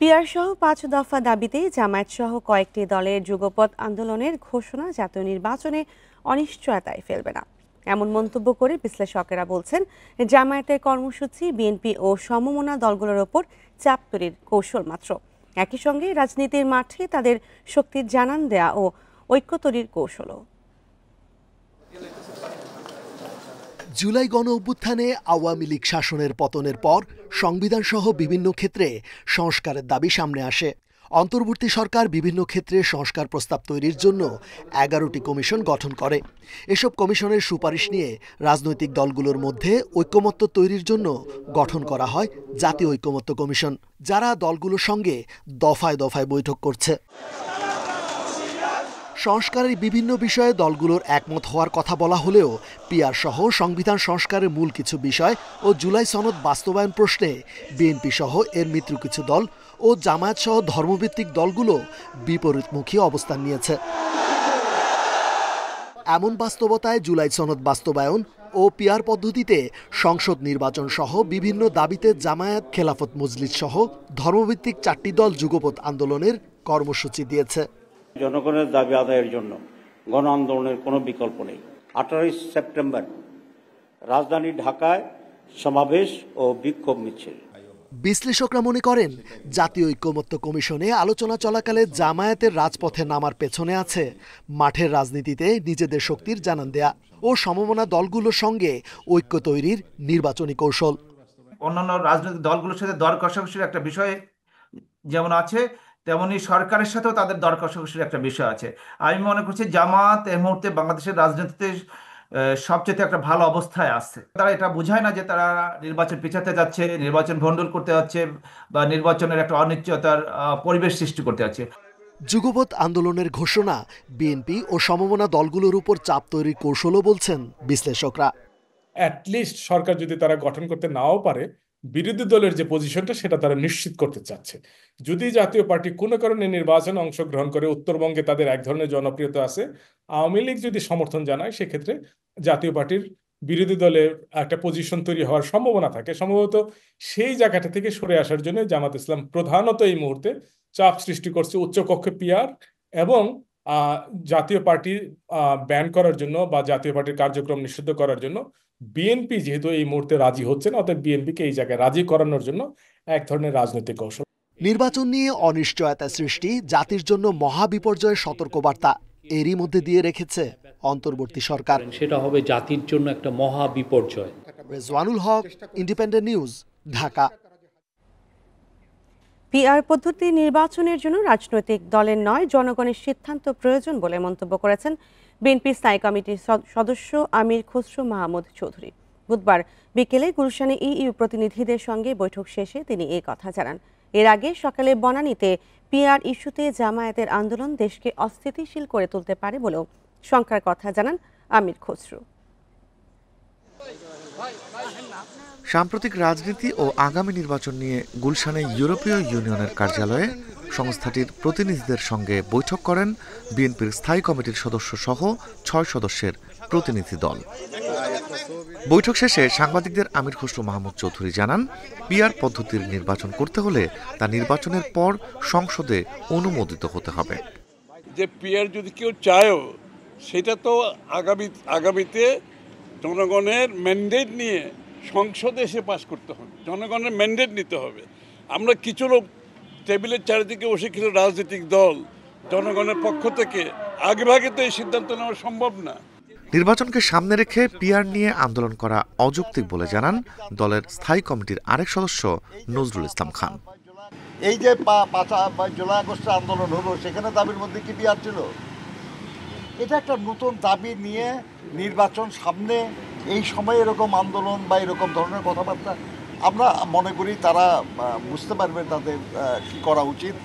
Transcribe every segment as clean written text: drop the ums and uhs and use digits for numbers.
PR সহ ৫ দফা দাবিতে জামায়াত সহ কয়েকটি দলের যুগপৎ আন্দোলনের ঘোষণা জাতীয় নির্বাচনে অনিশ্চয়তায় ফেলবে না, এমন মন্তব্য করে বিশ্লেষকেরা বলছেন জামায়াতের কর্মসূচি বিএনপি ও সমমনা দলগুলোর ওপর চাপ তৈরির কৌশল মাত্র। একই সঙ্গে রাজনীতির মাঠে তাদের শক্তির জানান দেয়া ও ঐক্য তৈরির কৌশলও। জুলাই গণ অভ্যুত্থানে আওয়ামী লীগ শাসনের পতনের পর সংবিধান সহ বিভিন্ন ক্ষেত্রে সংস্কারের দাবি সামনে আসে। অন্তর্বর্তী সরকার বিভিন্ন ক্ষেত্রে সংস্কার প্রস্তাব তৈরির জন্য ১১টি কমিশন গঠন করে। এসব কমিশনের সুপারিশ নিয়ে রাজনৈতিক দলগুলোর মধ্যে ঐকমত্য তৈরির জন্য গঠন করা হয় জাতীয় ঐকমত্য কমিশন, যারা দলগুলোর সঙ্গে দফায় দফায় বৈঠক করছে। সংস্কারের বিভিন্ন বিষয়ে দলগুলোর একমত হওয়ার কথা বলা হলেও পিআর সহ সংবিধান সংস্কারের মূল কিছু বিষয় ও জুলাই সনদ বাস্তবায়ন প্রশ্নে বিএনপি সহ এর মিত্র কিছু দল ও জামায়াত সহ ধর্মভিত্তিক দলগুলো বিপরীতমুখী অবস্থান নিয়েছে। এমন বাস্তবতায় জুলাই সনদ বাস্তবায়ন ও পিআর পদ্ধতিতে সংসদ নির্বাচন সহ বিভিন্ন দাবিতে জামায়াত, খেলাফত মজলিস সহ ধর্মভিত্তিক 4টি দল যুগপৎ আন্দোলনের কর্মসূচি দিয়েছে। জনগণের দাবি আদায়ের জন্য গণ আন্দোলনের কোনো বিকল্প নেই। 18 সেপ্টেম্বর রাজধানী ঢাকায় সমাবেশ ও বিক্ষোভ মিছিল। বিশ্লেষকরা মনে করেন জাতীয় ঐকমত্য কমিশনে আলোচনা চলাকালে জামায়াতের রাজপথে নামার পেছনে আছে মাঠের রাজনীতিতে নিজেদের শক্তির জানান দেয়া ও সমমনা দলগুলোর সঙ্গে ঐক্য তৈরির নির্বাচনী কৌশল। অন্যান্য রাজনৈতিক দলগুলোর সাথে দর কষাকষির একটা বিষয় যেমন আছে, তেমনি সরকারের সাথেও তাদের দর কষাকষির একটা বিষয় আছে। আমি মনে করছি জামাত এই মুহূর্তে বাংলাদেশের রাজনীতিতে সবচেয়ে একটা ভালো অবস্থায় আছে। তারা এটা বোঝায় না যে তারা নির্বাচন পিছাতে যাচ্ছে, নির্বাচন ভণ্ডুল করতে যাচ্ছে বা নির্বাচনের একটা অনিশ্চয়তার পরিবেশ সৃষ্টি করতে যাচ্ছে। যুগপৎ আন্দোলনের ঘোষণা বিএনপি ও সমমনা দলগুলোর উপর চাপ তৈরির কৌশলও বলছেন বিশ্লেষকরা। অ্যাটলিস্ট সরকার যদি তারা গঠন করতে নাও পারে, বিরোধী দলের যে পজিশনটা সেটা তারা নিশ্চিত করতে চাচ্ছে। যদি জাতীয় পার্টি কোনো কারণে নির্বাচনে অংশগ্রহণ করে, উত্তরবঙ্গে তাদের এক ধরনের জনপ্রিয়তা আছে, আওয়ামী লীগ যদি সমর্থন জানায় সেক্ষেত্রে জাতীয় পার্টির বিরোধী দলের একটা পজিশন তৈরি হওয়ার সম্ভাবনা থাকে। সম্ভবত সেই জায়গাটা থেকে সরে আসার জন্য জামাত ইসলাম প্রধানত এই মুহূর্তে চাপ সৃষ্টি করছে উচ্চকক্ষে পিআর এবং জাতীয় পার্টি ব্যান করার জন্য বা জাতীয় পার্টির কার্যক্রম নিষিদ্ধ করার জন্য। বিএনপি যেহেতু এই মুহূর্তে রাজি হচ্ছে না, অর্থাৎ বিএনপিকে এই জায়গায় রাজি করানোর জন্য এক ধরনের রাজনৈতিক কৌশল। নির্বাচন নিয়ে অনিশ্চয়তা সৃষ্টি জাতির জন্য মহাবিপর্যয়ের সতর্কবার্তা এরই মধ্যে দিয়ে রেখেছে অন্তর্বর্তী সরকার। সেটা হবে জাতির জন্য একটা মহাবিপর্যয়। রেজওয়ানুল হক, ইন্ডিপেন্ডেন্ট নিউজ, ঢাকা। পিআর পদ্ধতি নির্বাচনের জন্য রাজনৈতিক দলের নয়, জনগণের সিদ্ধান্ত প্রয়োজন বলে মন্তব্য করেছেন বিএনপি স্থায়ী কমিটির সদস্য আমির খসরু মাহমুদ চৌধুরী। বুধবার বিকেলে গুলশানে ইইউ প্রতিনিধিদের সঙ্গে বৈঠক শেষে তিনি এই কথা জানান। এর আগে সকালে বনানীতে পিআর ইস্যুতে জামায়াতের আন্দোলন দেশকে অস্থিতিশীল করে তুলতে পারে বলেও শঙ্কার কথা জানান আমির খসরু। সাম্প্রতিক রাজনীতি ও আগামী নির্বাচন নিয়ে গুলশানে ইউরোপীয় ইউনিয়নের কার্যালয়ে সংস্থাটির প্রতিনিধিদের সঙ্গে বৈঠক করেন বিএনপির স্থায়ী কমিটির সদস্য সহ ৬ সদস্যের প্রতিনিধি দল। বৈঠক শেষে সাংবাদিকদের আমির খসরু মাহমুদ চৌধুরী জানান, পিআর পদ্ধতির নির্বাচন করতে হলে তা নির্বাচনের পর সংসদে অনুমোদিত হতে হবে। যে পিআর যদি কেউ চায়ও, সেটা তো আগামীতে জনগণের ম্যান্ডেট নিয়ে সংসদে এসে পাস করতে হবে, জনগণের ম্যান্ডেট নিতে হবে। আমরা কিছু লোক টেবিলের চারিদিকে বসে কিছু রাজনৈতিক দল জনগণের পক্ষ থেকে আগেভাগে তো এই সিদ্ধান্ত নেওয়া সম্ভব না। নির্বাচনকে সামনে রেখে পিআর নিয়ে আন্দোলন করা অযৌক্তিক বলে জানান দলের স্থায়ী কমিটির আরেক সদস্য নজরুল ইসলাম খান। এই যে জুলাই আগস্টের আন্দোলন হলো, সেখানে দাবির মধ্যে কি পিআর ছিল? এটা একটা নতুন দাবি নিয়ে নির্বাচন সামনে, এই সময় এরকম আন্দোলন বা এরকম ধরনের কথাবার্তা, আমরা মনে করি তারা বুঝতে পারবে তাদের কি করা উচিত।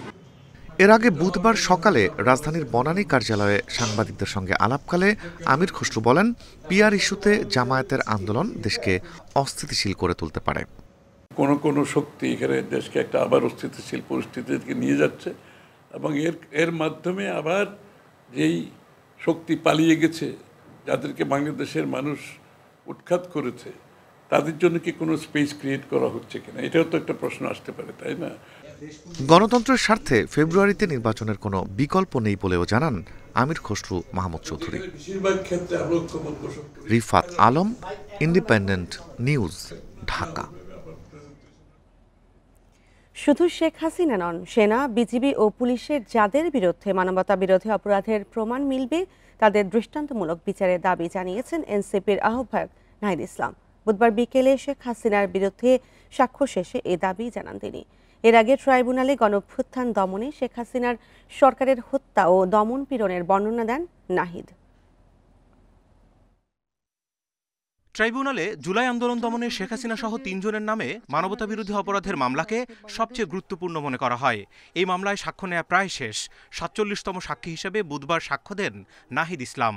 এর আগে বুধবার সকালে রাজধানীর বনানী কার্যালয়ে সাংবাদিকদের সঙ্গে আলাপকালে আমির খসরু বলেন, পিআর ইস্যুতে জামায়াতের আন্দোলন দেশকে অস্থিতিশীল করে তুলতে পারে। কোনো শক্তি এখানে দেশকে একটা আবার অস্থিতিশীল পরিস্থিতিকে নিয়ে যাচ্ছে এবং এর মাধ্যমে আবার যেই শক্তি পালিয়ে গেছে, যাদেরকে বাংলাদেশের মানুষ উৎখাত করেছে, তাদের জন্য কি কোনো স্পেস ক্রিয়েট করা হচ্ছে কিনা, এটাও তো একটা প্রশ্ন আসতে পারে, তাই না? গণতন্ত্রের স্বার্থে ফেব্রুয়ারিতে নির্বাচনের কোনো বিকল্প নেই বলেও জানান আমির খসরু মাহমুদ চৌধুরী। Rifat Alam, Independent News, Dhaka. শুধু শেখ হাসিনা নন, সেনা, বিজিবি ও পুলিশের যাদের বিরুদ্ধে মানবতা বিরোধী অপরাধের প্রমাণ মিলবে তাদের দৃষ্টান্তমূলক বিচারের দাবি জানিয়েছেন এনসিপির আহ্বায়ক নাহিদ ইসলাম। বুধবার বিকেলে শেখ হাসিনার বিরুদ্ধে সাক্ষ্য শেষে এ দাবি জানান তিনি। এর আগে ট্রাইব্যুনালে গণঅভ্যুত্থান দমনে শেখ হাসিনার সরকারের হত্যা ও দমন পীড়নের বর্ণনা দেন নাহিদ। ট্রাইব্যুনালে জুলাই আন্দোলন দমনে শেখ হাসিনা সহ ৩ জনের নামে মানবতাবিরোধী অপরাধের মামলাকে সবচেয়ে গুরুত্বপূর্ণ মনে করা হয়। এই মামলায় সাক্ষ্য নেওয়া প্রায় শেষ। ৪৭তম সাক্ষী হিসেবে বুধবার সাক্ষ্য দেন নাহিদ ইসলাম।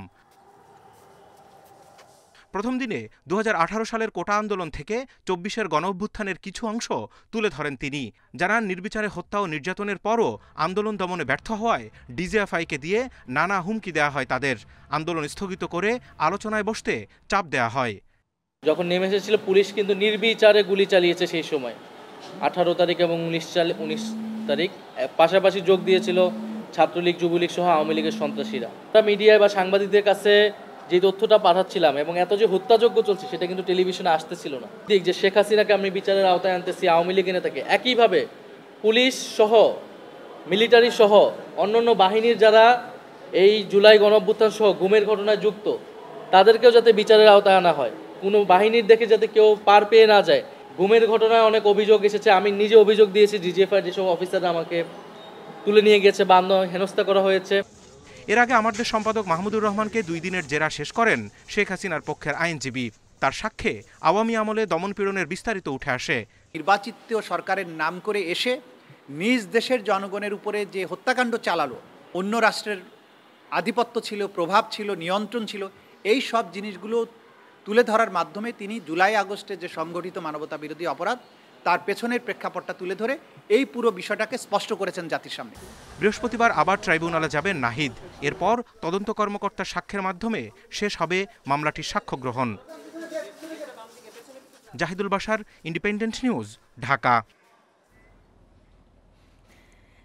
প্রথম দিনে ২০১৮ সালের কোটা আন্দোলন থেকে ২৪-এর গণঅভ্যুত্থানের কিছু অংশ তুলে ধরেন তিনি। জানান নির্বিচারে হত্যা ও নির্যাতনের পরও আন্দোলন দমনে ব্যর্থ হওয়ায় ডিজিএফআইকে দিয়ে নানা হুমকি দেওয়া হয় তাদের। আন্দোলন স্থগিত করে আলোচনায় বসতে চাপ দেওয়া হয়। যখন নেমে এসেছিল পুলিশ কিন্তু নির্বিচারে গুলি চালিয়েছে সেই সময় 18 তারিখ এবং 19 তারিখ। পাশাপাশি যোগ দিয়েছিল ছাত্রলীগ, যুবলীগ সহ আওয়ামী লীগের সন্ত্রাসীরা। মিডিয়ায় বা সাংবাদিকদের কাছে যে তথ্যটা পাঠাচ্ছিলাম এবং এত যে হত্যাযজ্ঞ চলছে সেটা কিন্তু টেলিভিশনে আসতেছিল না। ঠিক যে শেখ হাসিনাকে আমি বিচারের আওতায় আনতেছি, আওয়ামী লীগ নেতাকে, একইভাবে পুলিশ সহ মিলিটারি সহ অন্যান্য বাহিনীর যারা এই জুলাই গণঅভ্যুত্থান সহ গুমের ঘটনায় যুক্ত তাদেরকেও যাতে বিচারের আওতায় আনা হয়। কোনো বাহিনীর দেখে যাতে কেউ পার পেয়ে না যায়। গুমের ঘটনায় অনেক অভিযোগ এসেছে, আমি নিজে অভিযোগ দিয়েছি। ডিজিএফআই যেসব অফিসাররা আমাকে তুলে নিয়ে গেছে বা হেনস্থা করা হয়েছে। এর আগে আমাদের সম্পাদক মাহমুদুর রহমানকে 2 দিনের জেরা শেষ করেন শেখ হাসিনার পক্ষের আইনজীবী। তার সাক্ষ্যে আওয়ামী আমলে দমনপীড়নের বিস্তারিত উঠে আসে। নির্বাচিত সরকারের নাম করে এসে নিজ দেশের জনগণের উপরে যে হত্যাকাণ্ড চালালো, অন্য রাষ্ট্রের আধিপত্য ছিল, প্রভাব ছিল, নিয়ন্ত্রণ ছিল, এই সব জিনিসগুলো তুলে ধরার মাধ্যমে তিনি জুলাই আগস্টে যে সংগঠিত মানবতা বিরোধী অপরাধ তার পেছনের প্রেক্ষাপটটা তুলে ধরে এই পুরো বিষয়টাকে স্পষ্ট করেছেন জাতির সামনে। বৃহস্পতিবার আবার ট্রাইব্যুনালে যাবেন নাহিদ। এরপর তদন্ত কর্মকর্তার সাক্ষ্যের মাধ্যমে শেষ হবে মামলাটির সাক্ষ্য গ্রহণ। Zahidul Bashar, Independent News, Dhaka.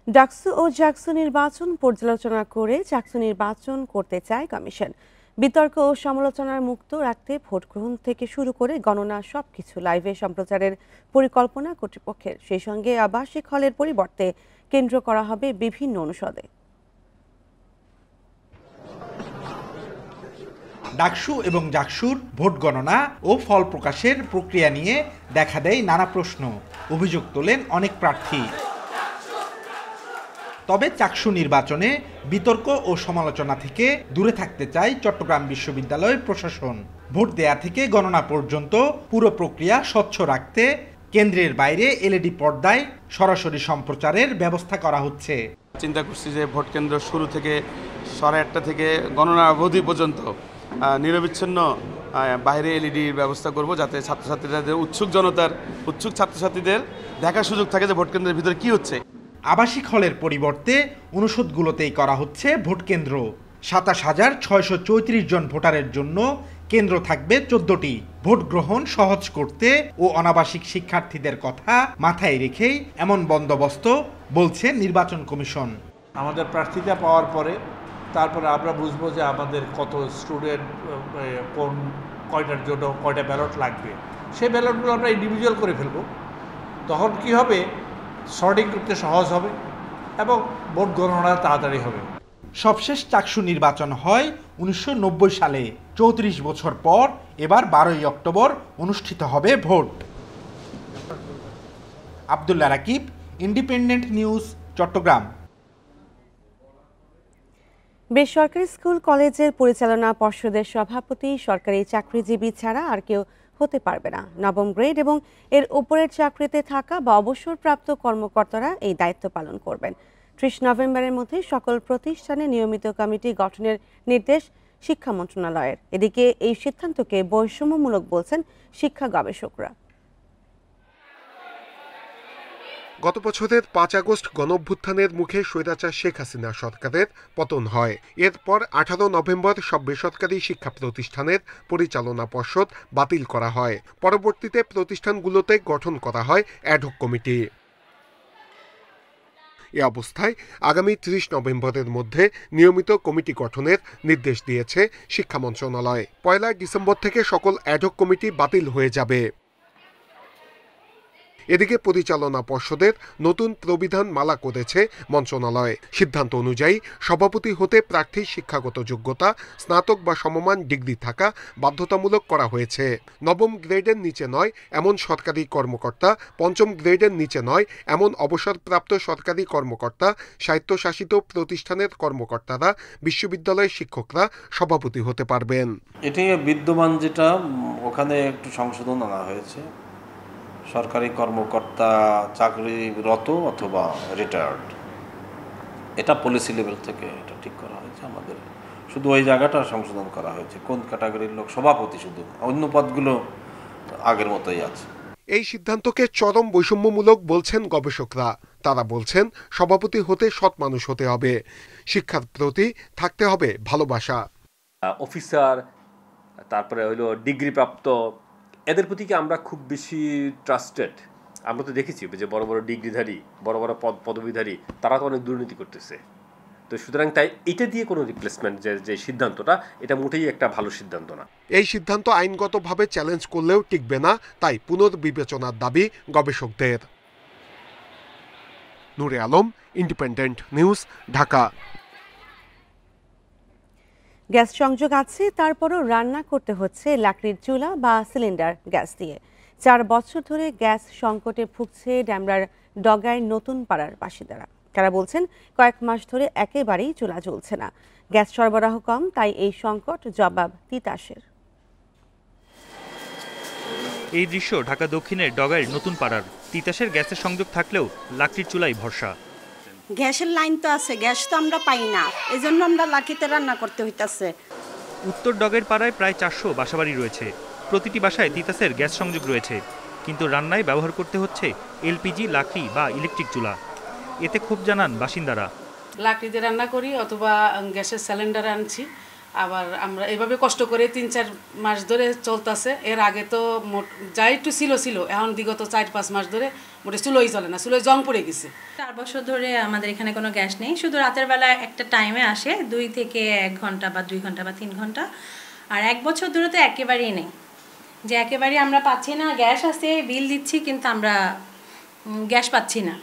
ডাকসু ও জাকসু নির্বাচন পর্যালোচনা করে জাকসু নির্বাচন করতে চায় কমিশন। বিতর্ক ও সমালোচনার মুক্ত রাখতে ভোট গ্রহণ থেকে শুরু করে গণনা সবকিছু লাইভে সম্প্রচারের পরিকল্পনা কর্তৃপক্ষের। সেই সঙ্গে আবাসিক হলের পরিবর্তে কেন্দ্র করা হবে বিভিন্ন অনুষদে। ডাকসু এবং জাকসুর ভোট গণনা ও ফল প্রকাশের প্রক্রিয়া নিয়ে দেখা দেয় নানা প্রশ্ন, অভিযোগ তোলেন অনেক প্রার্থী। তবে চাকসু নির্বাচনে বিতর্ক ও সমালোচনা থেকে দূরে থাকতে চায় চট্টগ্রাম বিশ্ববিদ্যালয় প্রশাসন। ভোট দেয়া থেকে গণনা পর্যন্ত পুরো প্রক্রিয়া স্বচ্ছ রাখতে কেন্দ্রের বাইরে এলইডি পর্দায় সরাসরি সম্প্রচারের ব্যবস্থা করা হচ্ছে। চিন্তা করছি যে ভোট কেন্দ্র শুরু থেকে 1:30 থেকে গণনা অবধি পর্যন্ত নিরবিচ্ছিন্ন বাইরে এলইডির ব্যবস্থা করব, যাতে ছাত্রছাত্রীদের উৎসুক ছাত্রছাত্রীদের দেখার সুযোগ থাকে যে ভোট কেন্দ্রের ভিতরে কি হচ্ছে। আবাসিক হলের পরিবর্তে অনুষদগুলোতেই করা হচ্ছে ভোট কেন্দ্র। 27,634 জন ভোটারের জন্য কেন্দ্র থাকবে 14টি। ভোট গ্রহণ সহজ করতে ও অনাবাসিক শিক্ষার্থীদের কথা মাথায় রেখেই এমন বন্দোবস্ত বলছে নির্বাচন কমিশন। আমাদের প্রার্থীতা পাওয়ার পরে তারপরে আমরা বুঝবো যে আমাদের কত স্টুডেন্ট কয়টার জন্য কয়টা ব্যালট লাগবে, সেই ব্যালটগুলো আমরা ইন্ডিভিজুয়াল করে ফেলবো। তখন কি হবে, সর্টিং করতে সহজ হবে এবং ভোট গণনা তাড়াতাড়ি হবে। সবশেষ চাকসু নির্বাচন হয় 1990 সালে। 34 বছর পর এবার 12ই অক্টোবর অনুষ্ঠিত হবে ভোট। Abdullah Rakib, Independent News, Chattogram. বেসরকারি স্কুল কলেজের পরিচালনা পর্ষদের সভাপতি সরকারি চাকরিজীবী ছাড়া আর কেউ হতে পারবে না। নবম গ্রেড এবং এর উপরের চাকরিতে থাকা বা অবসরপ্রাপ্ত কর্মকর্তারা এই দায়িত্ব পালন করবেন। 30 নভেম্বরের মধ্যে সকল প্রতিষ্ঠানে নিয়মিত কমিটি গঠনের নির্দেশ শিক্ষা মন্ত্রণালয়ের। এদিকে এই সিদ্ধান্তকে বৈষম্যমূলক বলছেন শিক্ষা গবেষকরা। গত বছরের 5 আগস্ট গণঅভ্যুত্থানের মুখে স্বৈরাচার শেখ হাসিনা সরকারের পতন হয়। এরপর 18 নভেম্বর সব বেসরকারি শিক্ষা প্রতিষ্ঠানের পরিচালনা পর্ষদ বাতিল করা হয়। পরবর্তীতে প্রতিষ্ঠানগুলোতে গঠন করা হয় অ্যাডহক কমিটি। এ অবস্থায় আগামী ৩০ নভেম্বরের মধ্যে নিয়মিত কমিটি গঠনের নির্দেশ দিয়েছে শিক্ষা মন্ত্রণালয়। ১ ডিসেম্বর থেকে সকল অ্যাডহক কমিটি বাতিল হয়ে যাবে। এদিকে পরিচালনা পর্ষদের নতুন প্রবিধান মালা করেছে মন্ত্রণালয়। সিদ্ধান্ত অনুযায়ী সভাপতি হতে প্রার্থীর শিক্ষাগত যোগ্যতা স্নাতক বা সমমান ডিগ্রি থাকা বাধ্যতামূলক করা হয়েছে। নবম গ্রেডের নিচে নয় এমন সরকারি কর্মকর্তা, পঞ্চম গ্রেডের নিচে নয় এমন অবসরপ্রাপ্ত সরকারি কর্মকর্তা, স্বায়ত্তশাসিত প্রতিষ্ঠানের কর্মকর্তারা, বিশ্ববিদ্যালয়ের শিক্ষকরা সভাপতি হতে পারবেন। এটি বিদ্যমান যেটা ওখানে একটু সংশোধন আনা হয়েছে। সরকারি কর্মকর্তা চাকরিরত অথবা রিটায়ার্ড, এটা পলিসি লেভেল থেকে এটা ঠিক করা হয়েছে। আমাদের শুধু ওই জায়গাটা সংশোধন করা হয়েছে, কোন ক্যাটাগরির লোক সভাপতি, শুধু অন্য পদগুলো আগের মতোই আছে। এই সিদ্ধান্তকে চরম বৈষম্যমূলক বলছেন গবেষকরা। তারা বলছেন সভাপতি হতে সৎ মানুষ হতে হবে, শিক্ষার প্রতি থাকতে হবে ভালোবাসা। অফিসার, তারপরে হইলো ডিগ্রিপ্রাপ্ত, এদের প্রতি কি আমরা খুব বেশি ট্রাস্টেড? আমরা তো দেখেছি যে বড় বড় ডিগ্রিধারী, বড় বড় পদবীধারী, তারা তো অনেক দুর্নীতি করতেছে। তো সুতরাং তাই এটা দিয়ে কোনো রিপ্লেসমেন্ট যে সিদ্ধান্তটা, এটা মোটেই একটা ভালো সিদ্ধান্ত না। এই সিদ্ধান্ত আইনগতভাবে চ্যালেঞ্জ করলেও টিকবে না, তাই পুনর্বিবেচনার দাবি গবেষকদের। Nure Alam, Independent News, Dhaka. Gas সংযোগ আছে, তারপরও রান্না করতে হচ্ছে লাকড়ির চুলা বা সিলিন্ডার গ্যাস দিয়ে। 4 বছর ধরে গ্যাস সংকটে ভুগছে ডেমরার ডগাইর নতুন পাড়ার বাসিন্দারা। তারা বলছেন কয়েক মাস ধরে একেবারেই চুলা জ্বলছে না। গ্যাস সরবরাহ কম, তাই এই সংকট জবাব তিতাসের। এই দৃশ্য ঢাকা দক্ষিণের ডগাইর নতুন পাড়ার। তিতাসের গ্যাসের সংযোগ থাকলেও লাকড়ির চুলাই ভরসা। গ্যাসের লাইন তো আছে, গ্যাস তো আমরা পাই না, এজন্য আমরা লাকড়িতে রান্না করতে হইতাছে। উত্তর ডগের পাড়ায় প্রায় 400 বাসাবাড়ি রয়েছে। প্রতিটি বাসায় তিতাসের গ্যাস সংযোগ রয়েছে, কিন্তু রান্নায় ব্যবহার করতে হচ্ছে এলপিজি, লাকড়ি বা ইলেকট্রিক চুলা। এতে ক্ষোভ জানান বাসিন্দারা। লাকড়িতে রান্না করি অথবা গ্যাসের সিলিন্ডার আনছি, আবার আমরা এভাবে কষ্ট করে 3-4 মাস ধরে চলতেছে। এর আগে তো যা একটু ছিল, এখন বিগত 4-5 মাস ধরে মোটে চুলোই চলে না, চুলোয় জং পড়ে গেছে। 4 বছর ধরে আমাদের এখানে কোনো গ্যাস নেই, শুধু রাতের বেলা একটা টাইমে আসে 2 থেকে 1 ঘন্টা বা 2 ঘন্টা বা 3 ঘন্টা। আর 1 বছর ধরে তো একেবারেই নেই, যে একেবারেই আমরা পাচ্ছি না। গ্যাস আছে, বিল দিচ্ছি, কিন্তু আমরা গ্যাস পাচ্ছি না।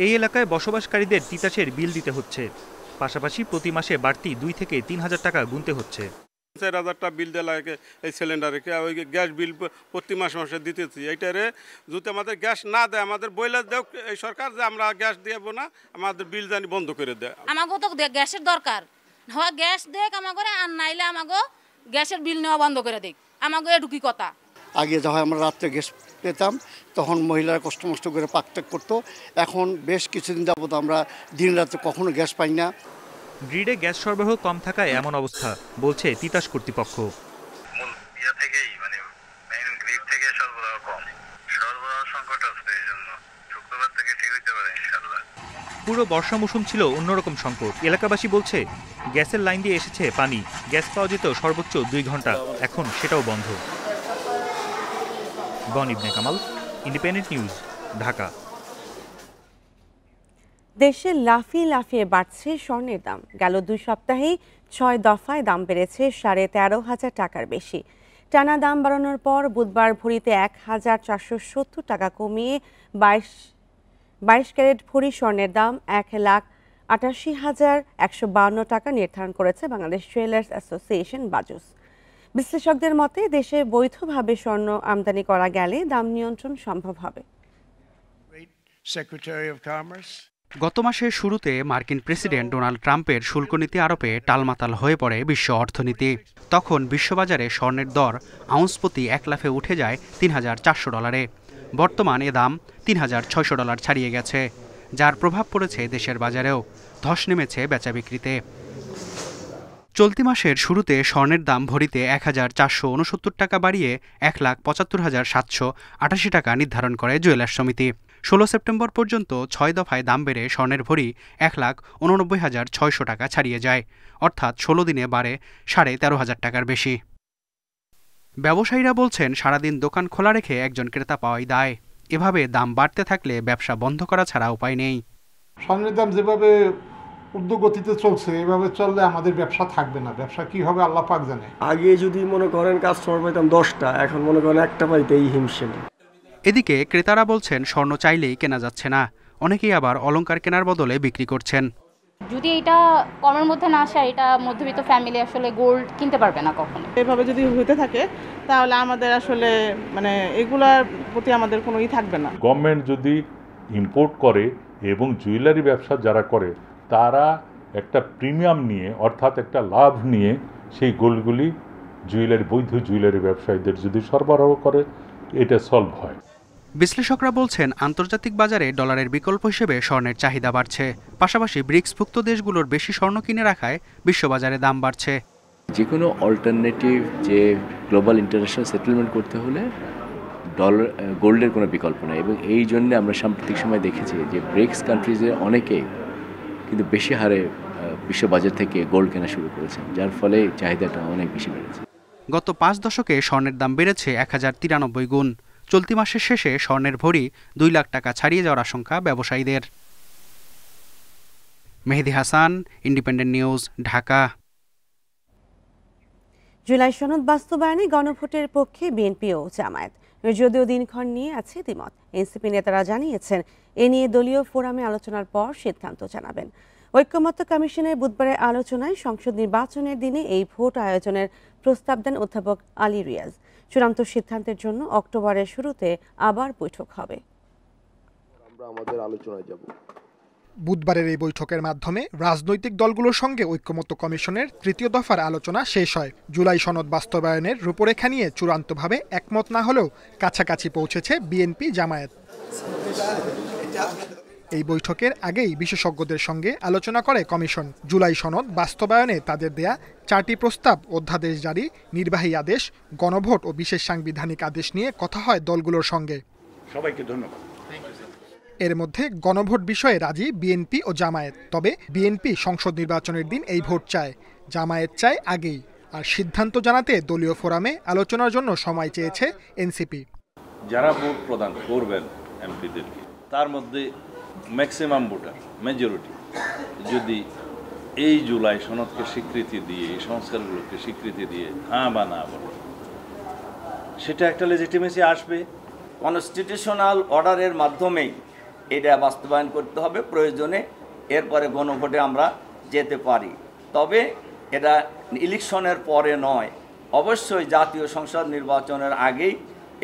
এই এলাকায় বসবাসকারীদের তিতাসের বিল দিতে হচ্ছে, পাশাপাশি প্রতি মাসে বাড়তি 2 থেকে 3,000 টাকা গুনতে হচ্ছে। 4,000 টাকা বিল দেওয়া লাগে এই সিলিন্ডারে, ওই গ্যাস বিল প্রতি মাসে দিতেছি। এইটারে যদি আমাদের গ্যাস না দেয়, আমাদের বইলে দেও এই সরকার যে আমরা গ্যাস দেবো না, আমাদের বিল জানি বন্ধ করে দেয়। আমাকেও তো গ্যাসের দরকার, হয় গ্যাস দেখ আমাকে, আর নাইলে আমাকে গ্যাসের বিল নেওয়া বন্ধ করে দেখ, আমাকে এটুকুই কথা। আগে যখন আমরা রাত্রে গ্যাস পেতাম তখন মহিলারা কষ্ট মষ্ট করে পাকটাক করতো, এখন বেশ কিছুদিন যাবত আমরা দিন রাতে কখনো গ্যাস পাই না। গ্রিডে গ্যাস সরবরাহ কম থাকায় এমন অবস্থা, বলছে তিতাস কর্তৃপক্ষ। পুরো বর্ষা মৌসুম ছিল অন্যরকম সংকট। এলাকাবাসী বলছে গ্যাসের লাইন দিয়ে এসেছে পানি, গ্যাস পাওয়া যেত সর্বোচ্চ 2 ঘন্টা, এখন সেটাও বন্ধ। গন ইবনে কামাল, ইন্ডিপেন্ডেন্ট নিউজ, ঢাকা। দেশে লাফিয়ে বাড়ছে স্বর্ণের দাম। গেল 2 সপ্তাহেই 6 দফায় দাম বেড়েছে 13,500 টাকার বেশি। টানা দাম বাড়ানোর পর বুধবার ভরিতে 1,470 টাকা কমিয়ে 22 ক্যারেট ভরি স্বর্ণের দাম 1,88,152 টাকা নির্ধারণ করেছে বাংলাদেশ জুয়েলার্স অ্যাসোসিয়েশন বাজুস। বিশ্লেষকদের মতে দেশে বৈধভাবে স্বর্ণ আমদানি করা গেলে দাম নিয়ন্ত্রণ সম্ভব হবে। গত মাসের শুরুতে মার্কিন প্রেসিডেন্ট ডোনাল্ড ট্রাম্পের শুল্ক নীতি আরোপে টালমাতাল হয়ে পড়ে বিশ্ব অর্থনীতি। তখন বিশ্ববাজারে স্বর্ণের দর আউন্স প্রতি 1 লাফে উঠে যায় $3,400। বর্তমান এ দাম $3,600 ছাড়িয়ে গেছে, যার প্রভাব পড়েছে দেশের বাজারেও। ধস নেমেছে বেচা বিক্রিতে। চলতি মাসের শুরুতে স্বর্ণের দাম ভরিতে 1,469 টাকা বাড়িয়ে 1,75,788 টাকা নির্ধারণ করে জুয়েলার্স সমিতি। 16 সেপ্টেম্বর পর্যন্ত 6 দফায় দাম বেড়ে স্বর্ণের ভরি 1,89,600 টাকা ছাড়িয়ে যায়, অর্থাৎ 16 দিনে বাড়ে 13,500 টাকার বেশি। ব্যবসায়ীরা বলছেন সারাদিন দোকান খোলা রেখে একজন ক্রেতা পাওয়াই দায়। এভাবে দাম বাড়তে থাকলে ব্যবসা বন্ধ করা ছাড়া উপায় নেই। স্বর্ণের দাম যেভাবে ঊর্ধ্বগতিতে চলছে এভাবে চললে আমাদের ব্যবসা থাকবে না। ব্যবসা কি হবে আল্লাহ পাক জানে। আগে যদি মনে করেন কাস্টমার পাইতাম 10টা, এখন মনে করেন একটা পাইতেই হিমশিম। এদিকে ক্রেতারা বলছেন স্বর্ণ চাইলেই কেনা যাচ্ছে না, অনেকেই আবার অলংকার কেনার বদলে বিক্রি করছেন। যদি এটা কমের মধ্যে না আসে, এটা মধ্যবিত্ত ফ্যামিলি আসলে গোল্ড কিনতে পারবে না কখনো। এভাবে যদি হতে থাকে তাহলে আমাদের আসলে মানে এগুলার প্রতি আমাদের কোনো থাকবে না। গভর্নমেন্ট যদি ইম্পোর্ট করে এবং জুয়েলারি ব্যবসা যারা করে তারা একটা প্রিমিয়াম নিয়ে অর্থাৎ একটা লাভ নিয়ে সেই গোল্ডগুলি বৈধ জুয়েলারি ব্যবসায়ীদের যদি সরবরাহ করে এটা সলভ হয়। বিশ্লেষকরা বলছেন আন্তর্জাতিক বাজারে ডলারের বিকল্প হিসেবে স্বর্ণের চাহিদা বাড়ছে, পাশাপাশি ব্রিক্সভুক্ত দেশগুলোর বেশি স্বর্ণ কিনে রাখায় বিশ্ববাজারে দাম বাড়ছে। যে কোনো অল্টারনেটিভ যে গ্লোবাল ইন্টারন্যাশনাল সেটেলমেন্ট করতে হলে গোল্ডের কোনো বিকল্প নেই, এবং এই জন্য আমরা সাম্প্রতিক সময় দেখেছি যে ব্রিক্স কান্ট্রিজে অনেকেই কিন্তু বেশি হারে বিশ্ববাজার থেকে গোল্ড কেনা শুরু করেছেন, যার ফলে চাহিদাটা অনেক বেশি বেড়েছে। গত 5 দশকে স্বর্ণের দাম বেড়েছে 1093 গুণ। চলতি মাসের শেষে স্বর্ণের ভরি 2 লাখ টাকা ছাড়িয়ে যাওয়ার আশঙ্কা ব্যবসায়ীদের। Mehedi Hasan, independent News, Dhaka. জুলাই সনদ বাস্তবায়নে গণভোটের পক্ষে বিএনপি ও জামায়াত, যদিও দিনক্ষণ নিয়ে আছে দ্বিমত। এনসিপি নেতারা জানিয়েছেন এ নিয়ে দলীয় ফোরামে আলোচনার পর সিদ্ধান্ত জানাবেন। ঐক্যমত্য কমিশনের বুধবারের আলোচনায় সংসদ নির্বাচনের দিনে এই ভোট আয়োজনের প্রস্তাব দেন অধ্যাপক আলী রিয়াজ। চূড়ান্ত সিদ্ধান্তের জন্য অক্টোবরের শুরুতে আবার বৈঠক হবে। আমরা আমাদের আলোচনায় যাব। বুধবারের এই বৈঠকের মাধ্যমে রাজনৈতিক দলগুলোর সঙ্গে ঐক্যমত্য কমিশনের 3য় দফার আলোচনা শেষ হয়। জুলাই সনদ বাস্তবায়নের রূপরেখা নিয়ে চূড়ান্তভাবে একমত না হলেও কাছাকাছি পৌঁছেছে বিএনপি জামায়াত। এই বৈঠকের আগেই বিশেষজ্ঞদের সঙ্গে আলোচনা করে কমিশন। জুলাই সনদ বাস্তবায়নে তাদের দেয়া 4টি প্রস্তাব, অধ্যাদেশ জারি, নির্বাহী আদেশ, গণভোট ও বিশেষ সাংবিধানিক আদেশ নিয়ে কথা হয় দলগুলোর সঙ্গে। সবাইকে ধন্যবাদ। এর মধ্যে গণভোট বিষয়ে রাজি বিএনপি ও জামায়াত। তবে বিএনপি সংসদ নির্বাচনের দিন এই ভোট চায়, জামায়াত চায় আগেই। আর সিদ্ধান্ত জানাতে দলীয় ফোরামে আলোচনার জন্য সময় চেয়েছে এনসিপি। যারা ভোট প্রদান করবেন এমপিদেরকে, তার মধ্যে ম্যাক্সিমাম ভোটার মেজরিটি যদি এই জুলাই সনদকে স্বীকৃতি দিয়ে, এই সংস্কারগুলোকে স্বীকৃতি দিয়ে হ্যাঁ বা না বলে, সেটা একটা লেজিটিমেসি আসবে। কনস্টিটিউশনাল অর্ডারের মাধ্যমেই এটা বাস্তবায়ন করতে হবে প্রয়োজনে, এরপরে গণভোটে আমরা যেতে পারি। তবে এটা ইলেকশনের পরে নয়, অবশ্যই জাতীয় সংসদ নির্বাচনের আগেই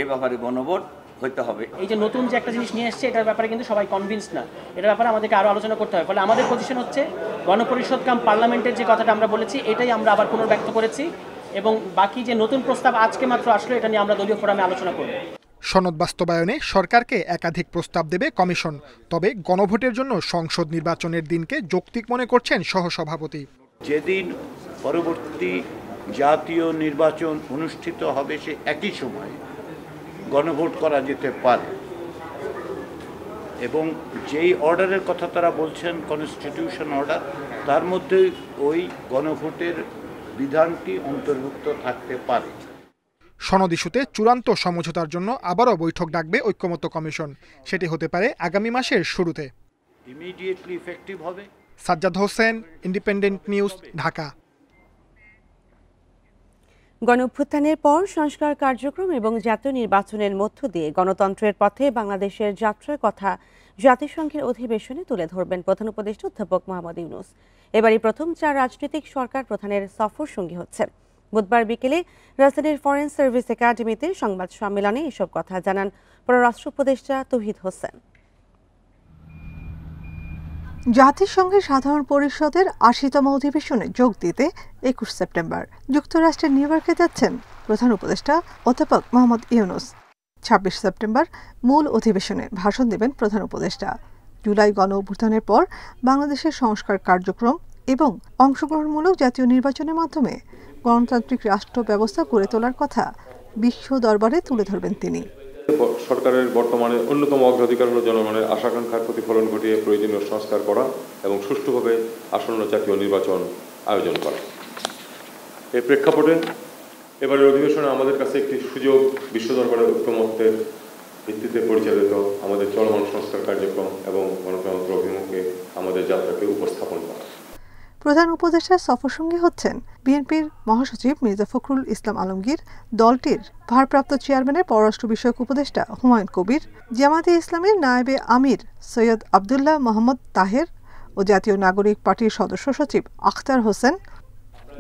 এ ব্যাপারে গণভোট হইতে হবে। এই যে নতুন যে একটা জিনিস নিয়ে এসছে, এটার ব্যাপারে কিন্তু সবাই কনভিন্স না, এটার ব্যাপারে আমাদেরকে আরও আলোচনা করতে হবে। ফলে আমাদের পজিশন হচ্ছে গণপরিষদ কাম পার্লামেন্টের যে কথাটা আমরা বলেছি, এটাই আমরা আবার পুনর্ব্যক্ত করেছি, এবং বাকি যে নতুন প্রস্তাব আজকে মাত্র আসলো, এটা নিয়ে আমরা দলীয় ফোরামে আলোচনা করব। সনদ বাস্তবায়নে সরকারকে একাধিক প্রস্তাব দেবে কমিশন। তবে গণভোটের জন্য সংসদ নির্বাচনের দিনকে যৌক্তিক মনে করছেন সহসভাপতি। যেদিন পরবর্তী জাতীয় নির্বাচন অনুষ্ঠিত হবে সে একই সময়ে গণভোট করা যেতে পারে, এবং যেই অর্ডারের কথা তারা বলছেন কনস্টিটিউশন অর্ডার, তার মধ্যে ওই গণভোটের বিধানটি অন্তর্ভুক্ত থাকতে পারে। সনদ ইস্যুতে চূড়ান্ত সমঝোতার জন্য আবারও বৈঠক ডাকবে ঐক্যমত্য কমিশন। সেটি হতে পারে আগামী মাসের শুরুতে। ইমিডিয়েটলি ইফেক্টিভ হবে। Sajjad Hossain, Independent News, Dhaka. গণঅভ্যুত্থানের পর সংস্কার কার্যক্রম এবং জাতীয় নির্বাচনের মধ্য দিয়ে গণতন্ত্রের পথে বাংলাদেশের যাত্রার কথা জাতিসংঘের অধিবেশনে তুলে ধরবেন প্রধান উপদেষ্টা অধ্যাপক মোহাম্মদ ইউনূস। এবারই প্রথম 4 রাজনৈতিক সরকার প্রধানের সফর সঙ্গী হচ্ছেন। বুধবার বিকেলে রাজধানীর ফরেন সার্ভিস একাডেমিতে সংবাদ সম্মেলনে এসব কথা জানান পররাষ্ট্র উপদেষ্টা তৌহিদ হোসেন। জাতিসংঘের সাধারণ পরিষদের ৮০তম অধিবেশনে যোগ দিতে ২১ সেপ্টেম্বর যুক্তরাষ্ট্রের নিউ ইয়র্কে যাচ্ছেন প্রধান উপদেষ্টা অধ্যাপক মোহাম্মদ ইউনূস। ২৬ সেপ্টেম্বর মূল অধিবেশনে ভাষণ দেবেন প্রধান উপদেষ্টা। জুলাই গণ অভ্যুত্থানের পর বাংলাদেশের সংস্কার কার্যক্রম এবং অংশগ্রহণমূলক জাতীয় নির্বাচনের মাধ্যমে গণতান্ত্রিক রাষ্ট্র ব্যবস্থা গড়ে তোলার কথা বিশ্ব দরবারে তুলে ধরবেন তিনি। সরকারের বর্তমানে অন্যতম অগ্রাধিকার হল জনগণের আশাকাঙ্ক্ষার প্রতিফলন ঘটিয়ে প্রয়োজনীয় সংস্কার করা এবং সুষ্ঠুভাবে আসন্ন জাতীয় নির্বাচন আয়োজন করা। এই প্রেক্ষাপটে এবারের অধিবেশনে আমাদের কাছে একটি সুযোগ বিশ্ব দরবারে ঐক্যমত্যের ভিত্তিতে পরিচালিত আমাদের চলমান সংস্কার কার্যক্রম এবং গণতন্ত্র অভিমুখে আমাদের যাত্রাকে উপস্থাপন করা। প্রধান উপদেষ্টা সফরসঙ্গী হচ্ছেন বিএনপির মহাসচিব মির্জা ফখরুল ইসলাম আলমগীর, দলটির ভারপ্রাপ্ত চেয়ারম্যানের পররাষ্ট্র বিষয়ক উপদেষ্টা হুমায়ুন কবির, জামায়াতে ইসলামীর নায়েবে আমির সৈয়দ আবদুল্লাহ মোহাম্মদ তাহের ও জাতীয় নাগরিক পার্টির সদস্য সচিব আখতার হোসেন।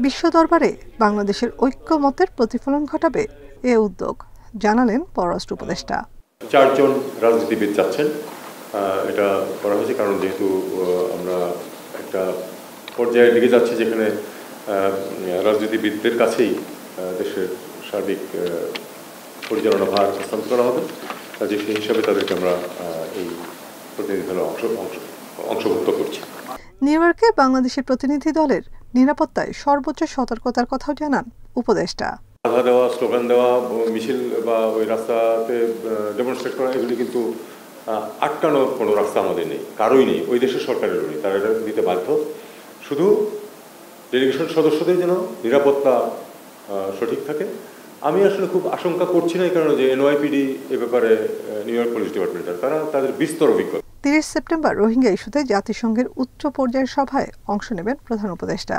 বিশ্ব দরবারে বাংলাদেশের ঐক্যমতের প্রতিফলন ঘটাবে এ উদ্যোগ, জানালেন পররাষ্ট্র উপদেষ্টা। 4 জন রাজনীতিবিদ যাচ্ছেন, এটা করা হয়েছে কারণ যেহেতু আমরা একটা পর্যায়ের দিকে যাচ্ছি যেখানে রাজনীতিবিদদের কাছেই দেশের সার্বিক পরিচালনা ভার হস্তান্তর করা হবে, কাজে সেই হিসাবে তাদেরকে আমরা এই প্রতিনিধি দলে অংশভুক্ত করছি। নিউ ইয়র্কে বাংলাদেশের প্রতিনিধি দলের নিরাপত্তায় সর্বোচ্চ সতর্কতার কথাও জানান উপদেষ্টা। বাধা দেওয়া, স্লোগান দেওয়া, মিছিল বা ওই রাস্তাতে ডেমনস্ট্রেট করা, এগুলি কিন্তু আটকানোর কোনো রাস্তা আমাদের নেই, কারোই নেই, ওই দেশের সরকারেরও নেই। তারা এটা দিতে বাধ্য। শুধু ডেলিগেশন সদস্যদের যেন নিরাপত্তা সঠিক থাকে। আমি আসলে খুব আশঙ্কা করছি না, এই কারণে যে এনওয়াইপিডি এ ব্যাপারে নিউ ইয়র্ক পুলিশ ডিপার্টমেন্টের তারা তাদের বিস্তর অভিজ্ঞতা। 30 সেপ্টেম্বর রোহিঙ্গা ইস্যুতে জাতিসংঘের উচ্চ পর্যায়ের সভায় অংশ নেবেন প্রধান উপদেষ্টা।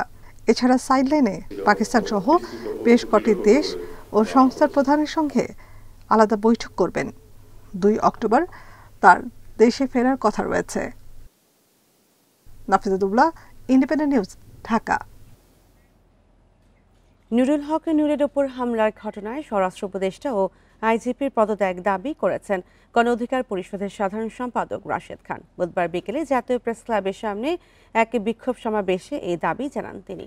এছাড়া সাইডলাইনে পাকিস্তান সহ বেশ কটি দেশ ও সংস্থার প্রধানের সঙ্গে আলাদা বৈঠক করবেন। 2 অক্টোবর তার দেশে ফেরার কথা রয়েছে। নাফিজুদ্দৌলা, ইন্ডিপেন্ডেন্ট নিউজ, ঢাকা। নুরুল হক নুরের ওপর হামলার ঘটনায় স্বরাষ্ট্র উপদেষ্টা ও আইজিপির পদত্যাগ দাবি করেছেন গণ অধিকার পরিষদের সাধারণ সম্পাদক রাশেদ খান। বুধবার বিকেলে জাতীয় প্রেস ক্লাবের সামনে এক বিক্ষোভ সমাবেশে এই দাবি জানান তিনি।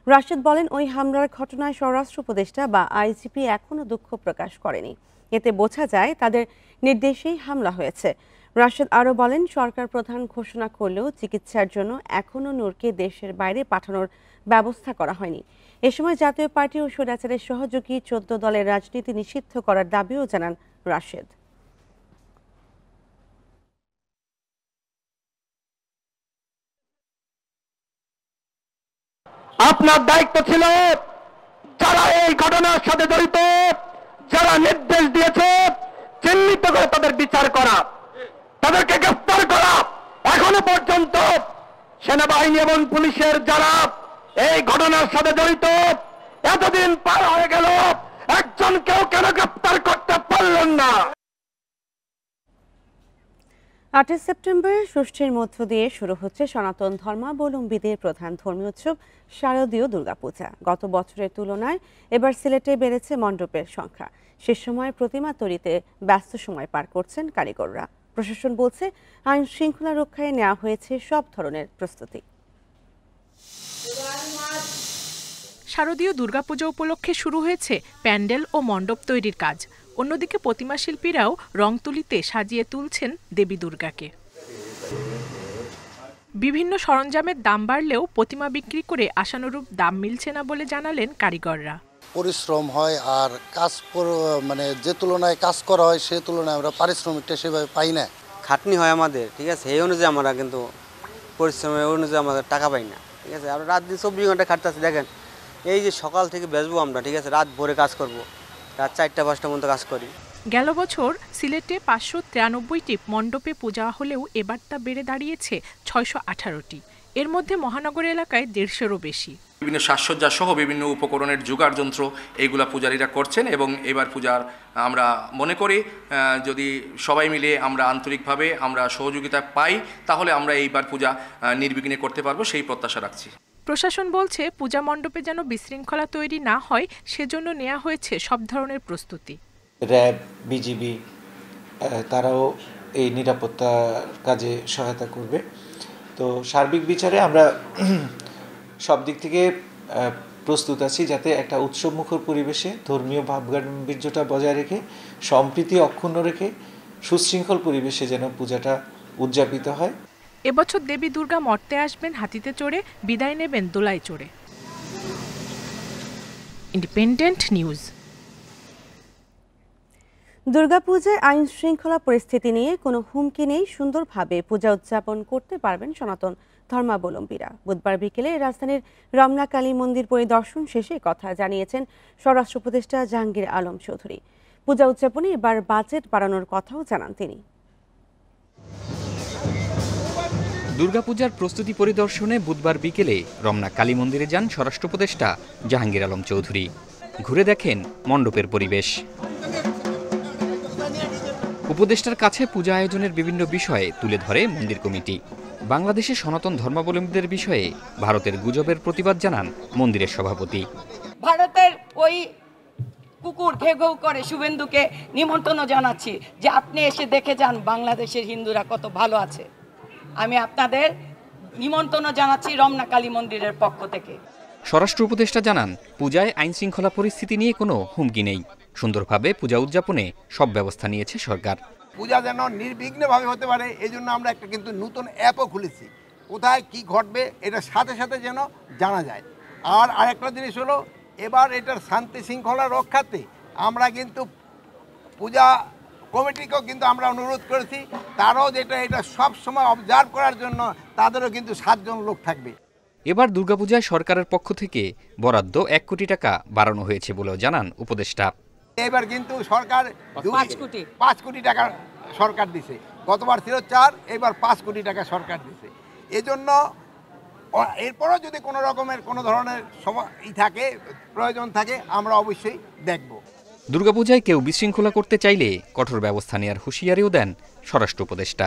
রাশেদ বলেন, ওই হামলার ঘটনায় স্বরাষ্ট্র উপদেষ্টা বা আইজিপি এখনও দুঃখ প্রকাশ করেনি। এতে বোঝা যায় তাদের নির্দেশেই হামলা হয়েছে। রাশেদ আরও বলেন, সরকার প্রধান ঘোষণা করলেও চিকিৎসার জন্য এখনও নূরকে দেশের বাইরে পাঠানোর ব্যবস্থা করা হয়নি। এ সময় জাতীয় পার্টি ও স্বৈরাচারের সহযোগী 14 দলের রাজনীতি নিষিদ্ধ করার দাবিও জানান রাশেদ। আপনার দায়িত্ব ছিল যারা এই ঘটনার সাথে জড়িত, যারা নির্দেশ দিয়েছে, চিহ্নিত করে তাদের বিচার করা, তাদেরকে গ্রেফতার করা। এখনো পর্যন্ত সেনাবাহিনী এবং পুলিশের যারা এই ঘটনার সাথে জড়িত, এতদিন পার হয়ে গেল, একজনকেও কেন গ্রেফতার করতে পারলেন না? 8 সেপ্টেম্বর ষষ্ঠীর মধ্য দিয়ে শুরু হচ্ছে সনাতন ধর্মাবলম্বীদের প্রধান ধর্মীয় উৎসব শারদীয় দুর্গাপূজা। গত বছরের তুলনায় এবার সিলেটে বেড়েছে মণ্ডপের সংখ্যা। সে সময় প্রতিমা তৈরিতে ব্যস্ত সময় পার করছেন কারিগররা। প্রশাসন বলছে, আইন শৃঙ্খলা রক্ষায় নেওয়া হয়েছে সব ধরনের প্রস্তুতি। শারদীয় দুর্গাপূজা উপলক্ষে শুরু হয়েছে প্যান্ডেল ও মণ্ডপ তৈরির কাজ। অন্যদিকে প্রতিমা শিল্পীরাও রং তুলিতে সাজিয়ে তুলছেন দেবী দুর্গাকে। বিভিন্ন সরঞ্জামের দাম বাড়লেও প্রতিমা বিক্রি করে আশানুরূপ দাম মিলছে না বলে জানালেন কারিগররা। পরিশ্রম হয় আর কাজ মানে যে তুলনায় কাজ করা হয় সে তুলনায় আমরা পারিশ্রমিকটা সেভাবে পাই না। খাটনি হয় আমাদের, ঠিক আছে, এই অনুযায়ী আমরা কিন্তু পরিশ্রমের অনুযায়ী আমাদের টাকা পাই না, ঠিক আছে। আমরা রাত দিন 24 ঘন্টা খাটতেছি। দেখেন, এই যে সকাল থেকে বেচবো আমরা, ঠিক আছে, রাত ভোরে কাজ করব, রাত 4টা-5টা পর্যন্ত কাজ করি। গেল বছর সিলেটে 593টি মণ্ডপে পূজা হলেও এবার তা বেড়ে দাঁড়িয়েছে 618টি। এর মধ্যে মহানগর এলাকায় 150-এরও বেশি। বিভিন্ন সাজসজ্জা সহ বিভিন্ন উপকরণের জোগাড় যন্ত্র এইগুলা পূজারীরা করছেন এবং এবার পূজার আমরা মনে করি যদি সবাই মিলে আমরা আন্তরিকভাবে আমরা সহযোগিতা পাই তাহলে আমরা এইবার পূজা নির্বিঘ্নে করতে পারবো, সেই প্রত্যাশা রাখছি। প্রশাসন বলছে, পূজা মণ্ডপে যেন বিশৃঙ্খলা তৈরি না হয় সেজন্য নেওয়া হয়েছে সব ধরনের প্রস্তুতি। র্যাব, বিজিবি তারাও এই নিরাপত্তা কাজে সহায়তা করবে। তো সার্বিক বিচারে আমরা সব দিক থেকে প্রস্তুত আছি যাতে একটা উৎসবমুখর পরিবেশে ধর্মীয় ভাবগাম্ভীর্যটা বজায় রেখে, সম্প্রীতি অক্ষুণ্ণ রেখে সুশৃঙ্খল পরিবেশে যেন পূজাটা উদযাপিত হয়। এবছর দেবী দুর্গা মর্তে আসবেন হাতিতে চড়ে, বিদায় নেবেন দোলায় চড়ে। Independent news. দুর্গাপূজায় আইন শৃঙ্খলা পরিস্থিতি নিয়ে কোনো হুমকি নেই, সুন্দরভাবে পূজা উদযাপন করতে পারবেন সনাতন ধর্মাবলম্বীরা। বুধবার বিকেলে রাজধানীর রমনা কালী মন্দির পরিদর্শন শেষে কথা জানিয়েছেন স্বরাষ্ট্র উপদেষ্টা জাহাঙ্গীর আলম চৌধুরী। পূজা উদযাপনে এবার বাজেট বাড়ানোর কথাও জানান তিনি। দুর্গাপূজার প্রস্তুতি পরিদর্শনে বুধবার বিকেলে রমনা কালী মন্দিরে যান স্বরাষ্ট্র উপদেষ্টা জাহাঙ্গীর আলম চৌধুরী। ঘুরে দেখেন মণ্ডপের পরিবেশ। উপদেষ্টার কাছে পূজা আয়োজনের বিভিন্ন বিষয়ে তুলে ধরে মন্দির কমিটি। বাংলাদেশে সনাতন ধর্মাবলম্বীদের বিষয়ে ভারতের গুজবের প্রতিবাদ জানান মন্দিরের সভাপতি। ভারতের ওই কুকুর ঘেউ ঘেউ করে শুভেন্দুকে নিমন্ত্রণ জানাচ্ছি যে আপনি এসে দেখে যান বাংলাদেশের হিন্দুরা কত ভালো আছে। আমি আপনাদের নিমন্ত্রণ জানাচ্ছি রমনা কালী মন্দিরের পক্ষ থেকে। স্বরাষ্ট্র উপদেষ্টা জানান পূজায় আইন শৃঙ্খলা পরিস্থিতি নিয়ে কোনো হুমকি নেই। সুন্দরভাবে পূজা উদযাপনে সব ব্যবস্থা নিয়েছে সরকার। পূজা যেন নির্বিঘ্নভাবে হতে পারে এই জন্য আমরা একটা কিন্তু নতুন অ্যাপও খুলেছি, কোথায় কি ঘটবে এটা সাথে সাথে যেন জানা যায়। আর আরেকটা জিনিস হলো এবার এটার শান্তি শৃঙ্খলা রক্ষাতে আমরা কিন্তু পূজা কমিটিকেও কিন্তু আমরা অনুরোধ করেছি, তারাও এটা সব সময় অবজার্ভ করার জন্য তাদেরও কিন্তু 7 জন লোক থাকবে। এবার দুর্গাপূজায় সরকারের পক্ষ থেকে বরাদ্দ 1 কোটি টাকা বাড়ানো হয়েছে বলেও জানান উপদেষ্টা। এবার কিন্তু সরকার 5 কোটি টাকা সরকার দিছে, গতবার ছিল 4, এবার 5 কোটি টাকা সরকার দিছে। এজন্য এরপরও যদি কোনো রকমের কোনো ধরনের থাকে প্রয়োজন থাকে আমরা অবশ্যই দেখব। দুর্গাপূজায় কেউ বিশৃঙ্খলা করতে চাইলে কঠোর ব্যবস্থা নেওয়ার হুঁশিয়ারিও দেন স্বরাষ্ট্র উপদেষ্টা।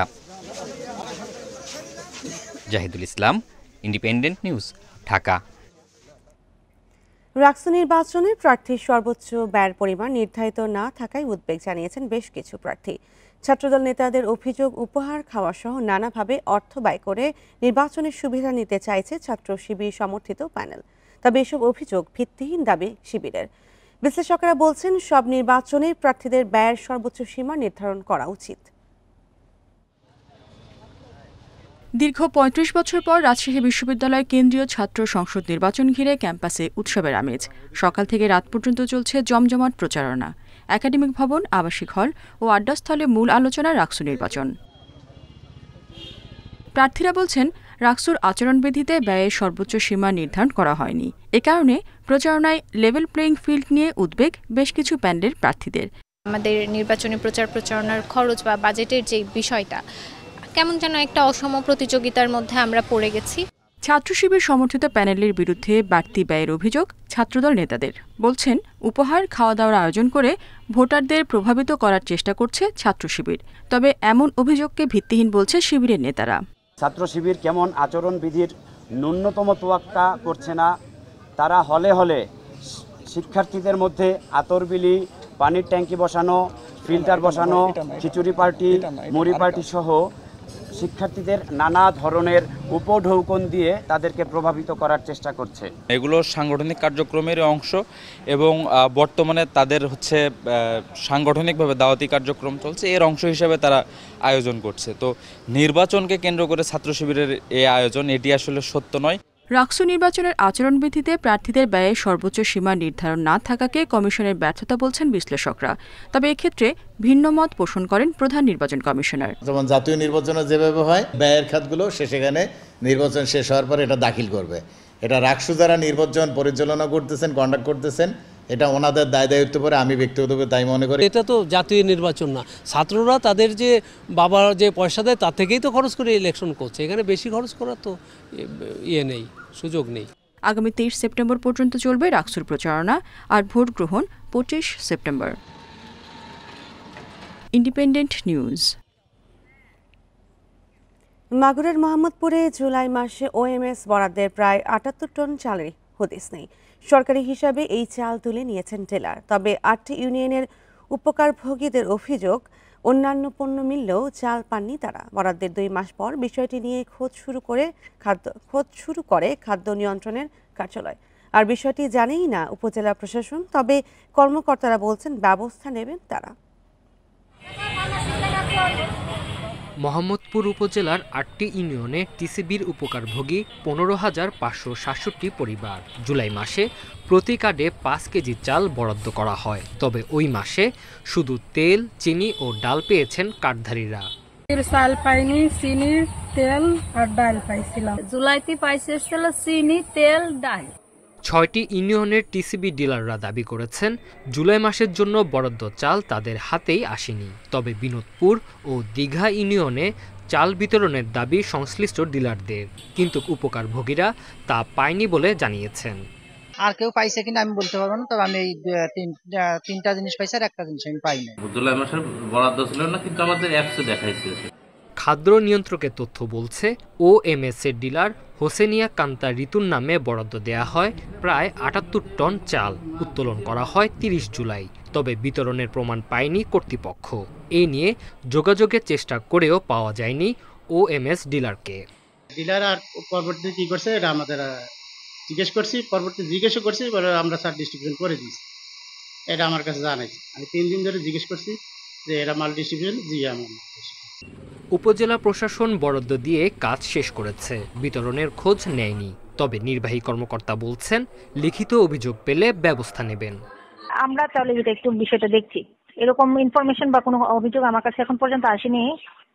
জাহিদুল ইসলাম, ইন্ডিপেন্ডেন্ট নিউজ, ঢাকা। রাকসু নির্বাচনে প্রার্থীর সর্বোচ্চ ব্যয়ের পরিমাণ নির্ধারিত না থাকায় উদ্বেগ জানিয়েছেন বেশ কিছু প্রার্থী। ছাত্রদল নেতাদের অভিযোগ, উপহার খাওয়া সহ নানাভাবে অর্থ ব্যয় করে নির্বাচনের সুবিধা নিতে চাইছে ছাত্র শিবির সমর্থিত প্যানেল। তবে এসব অভিযোগ ভিত্তিহীন দাবি শিবিরের। বিশ্লেষকরা বলছেন সব নির্বাচনে প্রার্থীদের ব্যয়ের সর্বোচ্চ সীমা নির্ধারণ করা উচিত। দীর্ঘ ৩৫ বছর পর রাজশাহী বিশ্ববিদ্যালয় কেন্দ্রীয় ছাত্র সংসদ নির্বাচন ঘিরে ক্যাম্পাসে উৎসবের আমেজ। সকাল থেকে রাত পর্যন্ত চলছে জমজমাট প্রচারণা। একাডেমিক ভবন, আবাসিক হল ও আড্ডাস্থলে মূল আলোচনা রাকসু নির্বাচন। প্রার্থীরা বলছেন রাকসুর আচরণবিধিতে ব্যয়ের সর্বোচ্চ সীমা নির্ধারণ করা হয়নি। এ কারণে প্রচারণায় লেভেল প্লেইং ফিল্ড নিয়ে উদ্বেগ বেশ কিছু প্যানেলের প্রার্থীদের। আমাদের নির্বাচনী প্রচারণার খরচ বা বাজেটের যে বিষয়টা, কেমন যেন একটা অসম প্রতিযোগিতার মধ্যে আমরা পড়ে গেছি। ছাত্র শিবির সমর্থিত প্যানেলের বিরুদ্ধে বাড়তি ব্যয়ের অভিযোগ ছাত্রদল নেতাদের। বলছেন উপহার খাওয়া দাওয়ার আয়োজন করে ভোটারদের প্রভাবিত করার চেষ্টা করছে ছাত্র শিবির। তবে এমন অভিযোগকে ভিত্তিহীন বলছে শিবিরের নেতারা। ছাত্র শিবির কেমন আচরণবিধির ন্যূনতম তোয়াক্কা করছে না। তারা হলে হলে শিক্ষার্থীদের মধ্যে আতরবিলি, পানির ট্যাঙ্কি বসানো, ফিল্টার বসানো, খিচুড়ি পার্টি, মুড়ি পার্টি সহ শিক্ষার্থীদের নানা ধরনের উপঢৌকন দিয়ে তাদেরকে প্রভাবিত করার চেষ্টা করছে। এগুলো সাংগঠনিক কার্যক্রমের অংশ এবং বর্তমানে তাদের সাংগঠনিকভাবে দাওয়াতি কার্যক্রম চলছে, এর অংশ হিসেবে তারা আয়োজন করছে। তো নির্বাচনকে কেন্দ্র করে ছাত্র শিবিরের এই আয়োজন, এটি আসলে সত্য নয়। রাকসু নির্বাচনের আচরণবিধিতে প্রার্থীদের ব্যয়ের সর্বোচ্চ সীমা নির্ধারণ না থাকাকে কমিশনের ব্যর্থতা বলছেন বিশ্লেষকরা। তবে এক্ষেত্রে ভিন্ন মত পোষণ করেন প্রধান নির্বাচন কমিশনার। যেমন জাতীয় নির্বাচনে যেভাবে হয় ব্যয়ের খাতগুলো সেখানে নির্বাচন শেষ হওয়ার পর এটা দাখিল করবে। এটা রাকসু যারা নির্বাচন পরিচালনা করতেছেন, কন্ডাক্ট করতেছেন, এটা ওনাদের দায়িত্ব পরে আমি ব্যক্তিগতভাবে তাই মনে করি। এটা তো জাতীয় নির্বাচন না, ছাত্ররা তাদের যে বাবার যে পয়সা দেয় তার থেকেই তো খরচ করে ইলেকশন করছে। এখানে বেশি খরচ করার তো নেই, সুযোগ নেই। আগামী 23 সেপ্টেম্বর পর্যন্ত চলবে রাকসুর প্রচারণা, আর ভোট গ্রহণ 25 সেপ্টেম্বর। Independent news. মাগুরার মোহাম্মদপুরে জুলাই মাসে ওএমএস বরাদ্দের প্রায় 78 টন চালের হদিস নেই। সরকারি হিসাবে এই চাল তুলে নিয়েছেন ডিলার। তবে 8টি ইউনিয়নের উপকারভোগীদের অভিযোগ, অন্যান্য পণ্য মিললেও চাল পাননি তারা। বরাদ্দের 2 মাস পর বিষয়টি নিয়ে খোঁজ শুরু করে খাদ্য নিয়ন্ত্রণের কার্যালয়। আর বিষয়টি জানেই না উপজেলা প্রশাসন। তবে কর্মকর্তারা বলছেন ব্যবস্থা নেবেন তারা। মোহাম্মদপুর উপজেলার 8টি ইউনিয়নে টিসিবির উপকারভোগী 15,567 পরিবার। জুলাই মাসে প্রতি কার্ডে 5 কেজি চাল বরাদ্দ করা হয়। তবে ওই মাসে শুধু তেল, চিনি ও ডাল পেয়েছেন কার্ডধারীরা। চাল পাইনি, চিনি, তেল আর ডাল পাইছিলাম। জুলাইতে পাইছে চিনি, তেল, ডাল। 6টি ইউনিয়নের টিসিবি ডিলাররা দাবি করেছেন জুলাই মাসের জন্য বরাদ্দ চাল তাদের হাতেই আসেনি। তবে বিনোদপুর ও দীঘা ইউনিয়নে চাল বিতরণের দাবি সংশ্লিষ্ট ডিলারদের, কিন্তু উপকারভোগীরা তা পায়নি বলে জানিয়েছেন। আর কেউ পাইছে কিনা আমি বলতে পারবো না, তবে আমি এই তিনটা জিনিস পাইছি আর একটা জিনিস আমি পাইনি। জুলাই মাসের বরাদ্দ ছিল না, কিন্তু আমাদের অ্যাপসে দেখাইছে। খাদ্য নিয়ন্ত্রকের তথ্য বলছে OMS এর ডিলার হোসেনিয়া কান্তা ঋতুর নামে বরাদ্দ দেয়া হয় প্রায় 78 টন চাল, উত্তোলন করা হয় 30 জুলাই। তবে বিতরণের প্রমাণ পায়নি কর্তৃপক্ষ। এ নিয়ে যোগাযোগের চেষ্টা করেও পাওয়া যায়নি OMS ডিলারকে। ডিলার আর পরবর্তীতে কি করছে এটা আমাদের জিজ্ঞেস করছি, পরবর্তী জিজ্ঞেসও করছি, আমরা স্যার ডিস্ট্রিবিউশন করে দিয়েছি। এটা আমার কাছে জানাইছি। আমি 3 দিন ধরে জিজ্ঞেস করছি যে এরা মাল ডিস্ট্রিবিউশন জি আমার। উপজেলা প্রশাসন বরাদ্দ দিয়ে কাজ শেষ করেছে, বিতরণের খোঁজ নেয়নি। তবে নির্বাহী কর্মকর্তা বলছেন লিখিত অভিযোগ পেলে ব্যবস্থা নেবেন। আমরা তাহলে এটা একটু বিষয়টা দেখছি, এরকম ইনফরমেশন বা কোনো অভিযোগ আমার কাছে এখন পর্যন্ত আসেনি।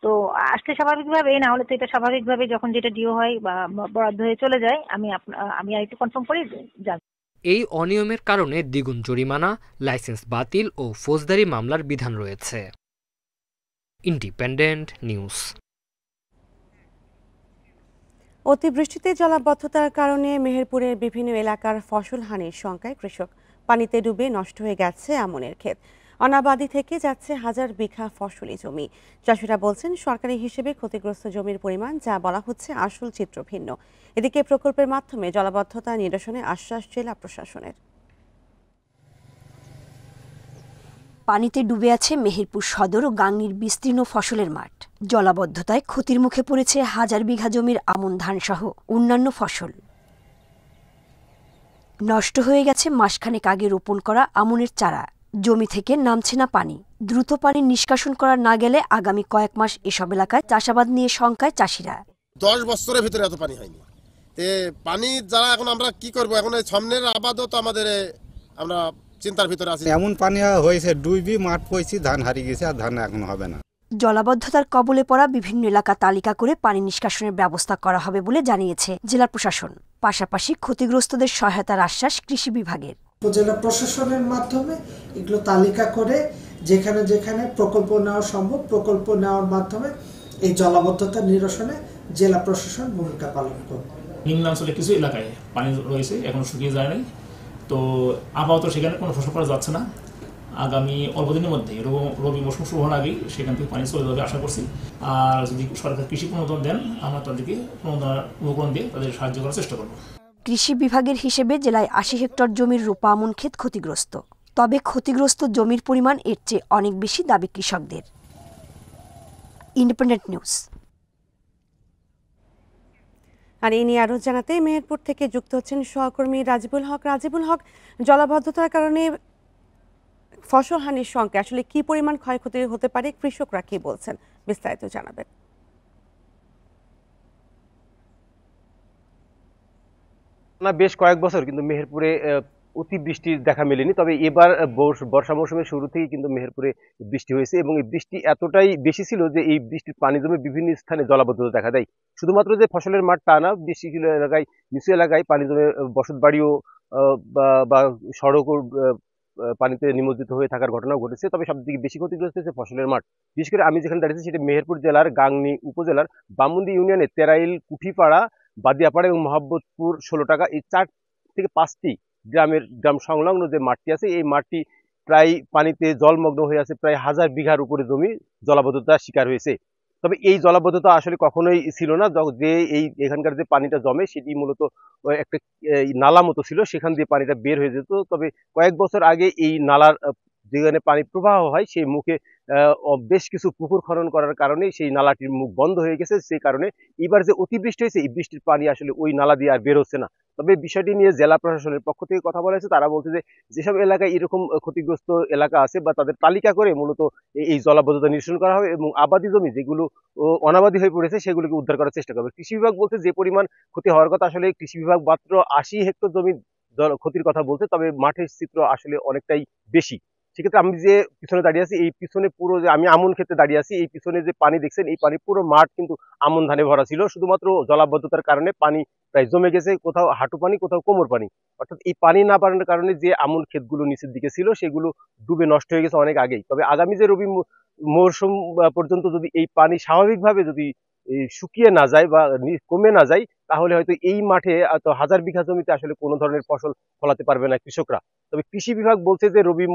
তো আসলে স্বাভাবিকভাবে, না হলে তো এটা স্বাভাবিকভাবে যখন যেটা ডিও হয় বা বরাদ্দ হয়ে চলে যায়, আমি আর একটু কনফার্ম করে যাব। এই অনিয়মের কারণে দ্বিগুণ জরিমানা, লাইসেন্স বাতিল ও ফৌজদারি মামলার বিধান রয়েছে। Independent news. অতিবৃষ্টিতে জলাবদ্ধতার কারণে মেহেরপুরের বিভিন্ন এলাকার ফসল হানির শঙ্কায় কৃষক। পানিতে ডুবে নষ্ট হয়ে গেছে আমনের ক্ষেত, অনাবাদি থেকে যাচ্ছে হাজার বিঘা ফসলি জমি। চাষিরা বলছেন সরকারি হিসেবে ক্ষতিগ্রস্ত জমির পরিমাণ যা বলা হচ্ছে আসল চিত্র ভিন্ন। এদিকে প্রকল্পের মাধ্যমে জলাবদ্ধতা নিরসনে আশ্বাস জেলা প্রশাসনের। পানিতে ডুবে আছে মেহেরপুর সদর ও গাংনীর বিস্তীর্ণ ফসলের মাঠ। জলাবদ্ধতায় ক্ষতির মুখে পড়েছে হাজার বিঘা জমির আমন ধান সহ অন্যান্য ফসল। নষ্ট হয়ে গেছে মাসখানেক আগে রোপণ করা আমনের চারা। জমি থেকে নামছে না পানি। দ্রুত পানি নিষ্কাশন করা না গেলে আগামী কয়েক মাস এসব এলাকায় চাষাবাদ নিয়ে শঙ্কায় চাষিরা। 10 বছরের ভিতরে এত পানি হয়নি। পানি যারা এখন আমরা কি করব, এখন এই সামনের আবাদও তো আমাদের আমরা চিন্তার ভিতরে আছি। এমন পানি হয়েছে, ডুবি মাঠ পড়েছি, ধান হারিয়ে গেছে, আর ধান এখন হবে না। জলাবদ্ধতার কবলে পড়া বিভিন্ন এলাকা তালিকা করে পানি নিষ্কাশনের ব্যবস্থা করা হবে বলে জানিয়েছে জেলা প্রশাসন। পাশাপাশি ক্ষতিগ্রস্তদের সহায়তার আশ্বাস কৃষি বিভাগের। উপজেলা প্রশাসনের মাধ্যমে এগুলো তালিকা করে যেখানে যেখানে প্রকল্প নেওয়া সম্ভব, প্রকল্প নেওয়ার মাধ্যমে এই জলাবদ্ধতা নিরসনে জেলা প্রশাসন ভূমিকা পালন করবে। নিম্নাঞ্চলে কিছু এলাকায় পানি রয়েছে, এখন শুকিয়ে যায় নাই। তো আপাতত সেখানে কোনো ফসল করা যাচ্ছে না। আগামী অল্প দিনের মধ্যে রবি মৌসুম শুরু হওয়ার আগেই সেখান থেকে পানি চলে যাবে আশা করছি। আর যদি সরকার কৃষি প্রণোদনা দেন, আমরা তাদেরকে উপকরণ দিয়ে তাদের সাহায্য করার চেষ্টা করব। কৃষি বিভাগের হিসেবে জেলায় 80 হেক্টর জমির রোপা আমন ক্ষেত ক্ষতিগ্রস্ত। তবে ক্ষতিগ্রস্ত জমির পরিমাণ এর চেয়ে অনেক বেশি দাবি কৃষকদের। Independent news. আর এই নিয়ে আরও জানাতে মেহেরপুর থেকে যুক্ত হচ্ছেন সহকর্মী রাজিবুল হক। রাজিবুল হক, জলাবদ্ধতার কারণে ফসল হানির শঙ্কা, আসলে কি পরিমাণ ক্ষয়ক্ষতি হতে পারে, কৃষকরা কি বলছেন, বিস্তারিত জানাবেন। বেশ কয়েক বছর কিন্তু মেহেরপুরে অতিবৃষ্টির দেখা মেলেনি। তবে এবার বর্ষা মৌসুমের শুরু থেকে কিন্তু মেহেরপুরে বৃষ্টি হয়েছে এবং এই বৃষ্টি এতটাই বেশি ছিল যে এই বৃষ্টির পানি জমে বিভিন্ন স্থানে জলাবদ্ধতা দেখা দেয়। শুধুমাত্র যে ফসলের মাঠ তা না, বেশি কিছু এলাকায়, নিচু এলাকায় পানি জমে বসত বাড়িও বা সড়কও পানিতে নিমজ্জিত হয়ে থাকার ঘটনাও ঘটেছে। তবে সবথেকে বেশি ক্ষতিগ্রস্ত হয়েছে ফসলের মাঠ। বিশেষ করে আমি যেখানে দাঁড়িয়েছি সেটা মেহেরপুর জেলার গাংনী উপজেলার বামুন্দি ইউনিয়নের তেরাইল, কুঠিপাড়া, বাদিয়াপাড়া এবং মোহাম্মদপুর 16 টাকা, এই 4 থেকে 5টি গ্রাম সংলগ্ন যে মাঠটি আছে, এই মাঠটি প্রায় পানিতে জলমগ্ন হয়ে আছে। প্রায় 1000 বিঘার উপরে জমি জলাবদ্ধতার শিকার হয়েছে। তবে এই জলাবদ্ধতা আসলে কখনোই ছিল না। যে এখানকার যে পানিটা জমে সেটি মূলত একটা নালা মতো ছিল, সেখান দিয়ে পানিটা বের হয়ে যেত। তবে কয়েক বছর আগে এই নালার যেখানে পানি প্রবাহ হয় সেই মুখে বেশ কিছু পুকুর খনন করার কারণে সেই নালাটির মুখ বন্ধ হয়ে গেছে। সেই কারণে এবার যে অতিবৃষ্টি হয়েছে, এই বৃষ্টির পানি আসলে ওই নালা দিয়ে আর বের হচ্ছে না। তবে বিষয়টি নিয়ে জেলা প্রশাসনের পক্ষ থেকে কথা বলা হয়েছে। তারা বলছে যে যেসব এলাকায় এরকম ক্ষতিগ্রস্ত এলাকা আছে বা তাদের তালিকা করে মূলত এই জলাবদ্ধতা নিরসন করা হবে এবং আবাদি জমি যেগুলো অনাবাদি হয়ে পড়েছে সেগুলোকে উদ্ধার করার চেষ্টা করবে। কৃষি বিভাগ বলছে যে পরিমাণ ক্ষতি হওয়ার কথা, আসলে কৃষি বিভাগ মাত্র 80 হেক্টর জমি ক্ষতির কথা বলছে। তবে মাঠের চিত্র আসলে অনেকটাই বেশি। সেক্ষেত্রে আমি যে পিছনে দাঁড়িয়ে আছি, এই পিছনে পুরো যে আমি আমন ক্ষেত্রে দাঁড়িয়ে আছি, এই পিছনে যে পানি দেখছেন, এই পানি পুরো মাঠ কিন্তু আমন ধানে ভরা ছিল। শুধুমাত্র জলাবদ্ধতার কারণে পানি প্রায় জমে গেছে, কোথাও হাঁটু পানি, কোথাও কোমর পানি। অর্থাৎ এই পানি না বাড়ানোর কারণে যে আমন ক্ষেতগুলো নিচের দিকে ছিল সেগুলো ডুবে নষ্ট হয়ে গেছে অনেক আগেই। তবে আগামী যে রবি মৌসুম পর্যন্ত যদি এই পানি স্বাভাবিকভাবে যদি শুকিয়ে না যায় বা কমে না যায়, তাহলে হয়তো এই মাঠে হাজার বিঘা জমিতে আসলে কোনো ধরনের ফসল ফলাতে পারবে না কৃষকরা। তবে কৃষি বিভাগ বলছে যে রবি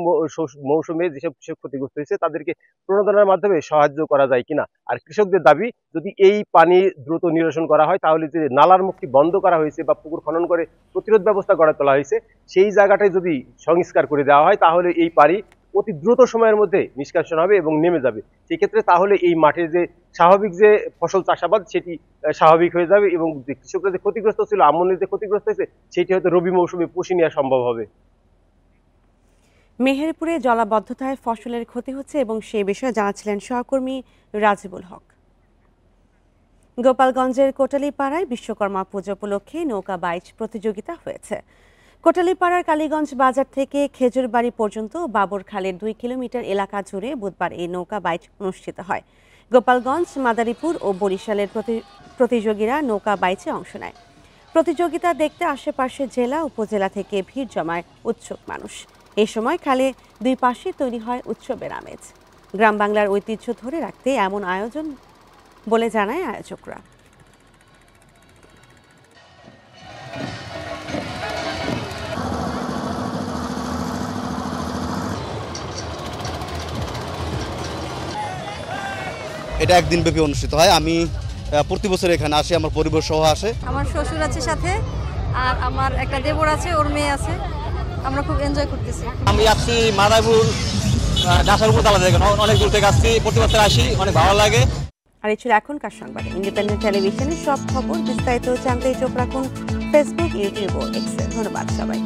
মৌসুমে যেসব কৃষক ক্ষতিগ্রস্ত হয়েছে তাদেরকে প্রণোদনার মাধ্যমে সাহায্য করা যায় কিনা। আর কৃষকদের দাবি, যদি এই পানি দ্রুত নিরসন করা হয় তাহলে যে নালার মুখটি বন্ধ করা হয়েছে বা পুকুর খনন করে প্রতিরোধ ব্যবস্থা গড়ে তোলা হয়েছে, সেই জায়গাটায় যদি সংস্কার করে দেওয়া হয় তাহলে এই পানি অতি দ্রুত সময়ের মধ্যে নিষ্কাশন হবে এবং নেমে যাবে। সেক্ষেত্রে তাহলে এই মাঠের যে স্বাভাবিক যে ফসল চাষাবাদ সেটি স্বাভাবিক হয়ে যাবে এবং যে কৃষকরা যে ক্ষতিগ্রস্ত ছিল, আমনের যে ক্ষতিগ্রস্ত হয়েছে, সেটি হয়তো রবি মৌসুমে পুষিয়ে নেওয়া সম্ভব হবে। মেহেরপুরে জলাবদ্ধতায় ফসলের ক্ষতি হচ্ছে এবং সেই বিষয়ে জানাচ্ছিলেন সহকর্মী রাজিবুল হক। গোপালগঞ্জের কোটালীপাড়ায় বিশ্বকর্মা পুজো উপলক্ষে নৌকা বাইচ প্রতিযোগিতা হয়েছে। কোটালীপাড়ার কালীগঞ্জ বাজার থেকে খেজুরবাড়ি পর্যন্ত বাবরখালের 2 কিলোমিটার এলাকা জুড়ে বুধবার এই নৌকা বাইচ অনুষ্ঠিত হয়। গোপালগঞ্জ, মাদারীপুর ও বরিশালের প্রতিযোগীরা নৌকা বাইচে অংশ নেয়। প্রতিযোগিতা দেখতে আশেপাশের জেলা উপজেলা থেকে ভিড় জমায় উৎসুক মানুষ। এই সময় খালে দুই পাশে তৈরি হয় উৎসবের আমেজ। গ্রাম বাংলার ঐতিহ্য ধরে রাখতে এমন আয়োজন বলে জানায় আয়োজকরা। এটা একদিন ব্যাপী অনুষ্ঠিত হয়। আমি প্রতি বছর এখানে আসি, আমার পরিবার সহ আসে। আমার শ্বশুর আছে সাথে, আর আমার একটা দেবর আছে, ওর মেয়ে আছে। আমরা খুব এনজয় করতেছি। আমি আসছি মাদারীপুর ডাসার উপর তালা দেখেন, অনেক দূর থেকে আসছি, প্রতি বছর আসি, অনেক ভালো লাগে। আর এই ছিল এখনকার সংবাদ। ইন্ডিপেন্ডেন্ট টেলিভিশনের সব খবর বিস্তারিত জানতে চোখ রাখুন ফেসবুক, ইউটিউব ও এক্সে। ধন্যবাদ সবাই।